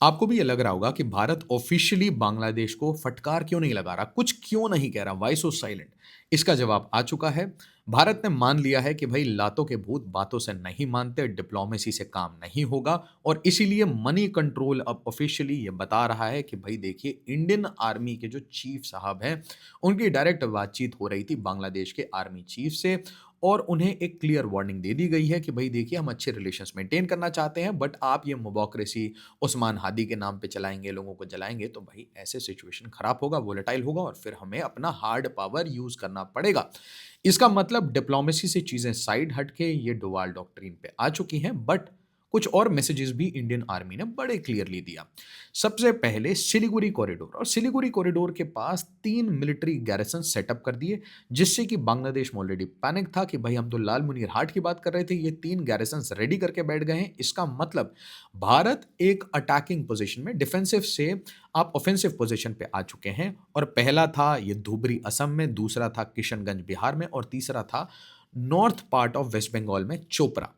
आपको भी ये लग रहा होगा कि भारत ऑफिशियली बांग्लादेश को फटकार क्यों नहीं लगा रहा, कुछ क्यों नहीं कह रहा, व्हाई सो साइलेंट? इसका जवाब आ चुका है। भारत ने मान लिया है कि भाई लातों के भूत बातों से नहीं मानते, डिप्लोमेसी से काम नहीं होगा और इसीलिए मनी कंट्रोल अब ऑफिशियली ये बता रहा है कि भाई देखिए इंडियन आर्मी के जो चीफ साहब हैं, उनकी डायरेक्ट बातचीत हो रही थी बांग्लादेश के आर्मी चीफ से और उन्हें एक क्लियर वार्निंग दे दी गई है कि भाई देखिए हम अच्छे रिलेशंस मेंटेन करना चाहते हैं, बट आप ये मोबोक्रेसी उस्मान हादी के नाम पे चलाएंगे, लोगों को जलाएंगे, तो भाई ऐसे सिचुएशन खराब होगा, वोलेटाइल होगा और फिर हमें अपना हार्ड पावर यूज करना पड़ेगा। इसका मतलब डिप्लोमेसी से चीजें साइड हटके ये डोवाल डॉक्ट्रिन पे आ चुकी हैं, बट कुछ और मैसेजेस भी इंडियन आर्मी ने बड़े क्लियरली दिया। सबसे पहले सिलीगुड़ी कॉरिडोर, और सिलीगुड़ी कॉरिडोर के पास 3 मिलिट्री गैरिसन सेटअप कर दिए, जिससे कि बांग्लादेश में ऑलरेडी पैनिक था कि भाई हम तो लाल मुनीर हाट की बात कर रहे थे, ये 3 गैरिसन रेडी करके बैठ गए हैं। इसका मतलब भारत एक अटैकिंग पोजीशन में, डिफेंसिव से आप ऑफेंसिव पोजीशन पे आ चुके हैं। और पहला था ये धुबरी असम में, दूसरा था किशनगंज बिहार में और तीसरा था north part of West Bengal में चोपड़ा।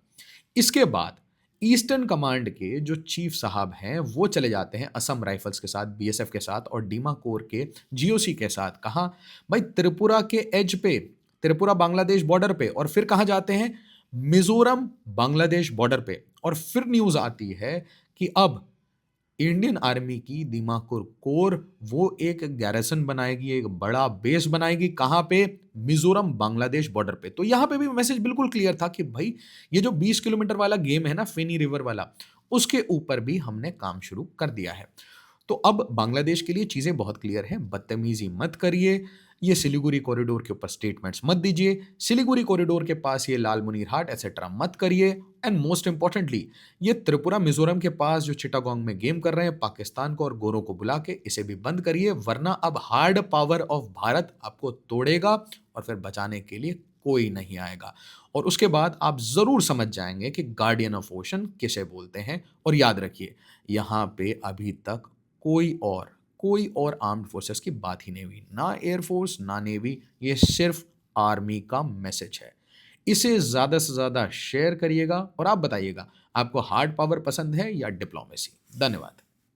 इसके बाद ईस्टर्न कमांड के जो चीफ साहब हैं वो चले जाते हैं असम राइफल्स के साथ, बीएसएफ के साथ और डीमा कोर के जीओसी के साथ। कहाँ? भाई त्रिपुरा के एज पे, त्रिपुरा बांग्लादेश बॉर्डर पे। और फिर कहाँ जाते हैं? मिजोरम बांग्लादेश बॉर्डर पे। और फिर न्यूज आती है कि अब इंडियन आर्मी की दीमापुर कोर वो एक गैरिसन बनाएगी, एक बड़ा बेस बनाएगी। कहां पे? मिजोरम बांग्लादेश बॉर्डर पे। तो यहां पे भी मैसेज बिल्कुल क्लियर था कि भाई ये जो 20 किलोमीटर वाला गेम है ना, फेनी रिवर वाला, उसके ऊपर भी हमने काम शुरू कर दिया है। तो अब बांग्लादेश के लिए चीजें बहुत क्लियर हैं, बदतमीजी मत करिए, ये सिलीगुड़ी कॉरिडोर के ऊपर स्टेटमेंट्स मत दीजिए, सिलीगुड़ी कॉरिडोर के पास ये लाल मुनीर हाट एटसेट्रा मत करिए, एंड मोस्ट इंपॉर्टेंटली ये त्रिपुरा मिजोरम के पास जो चिटागोंग में गेम कर रहे हैं पाकिस्तान को और गोरों को बुला के, इसे भी बंद करिए, वरना अब हार्ड पावर ऑफ भारत आपको तोड़ेगा और फिर बचाने के लिए कोई नहीं आएगा। और उसके बाद आप जरूर समझ जाएंगे कि गार्डियन ऑफ ओशन किसे बोलते हैं। और याद रखिए यहां पे अभी तक कोई और आर्म्ड फोर्सेस की बात ही नहीं हुई, ना एयरफोर्स ना नेवी, ये सिर्फ आर्मी का मैसेज है। इसे ज्यादा से ज्यादा शेयर करिएगा और आप बताइएगा आपको हार्ड पावर पसंद है या डिप्लोमेसी। धन्यवाद।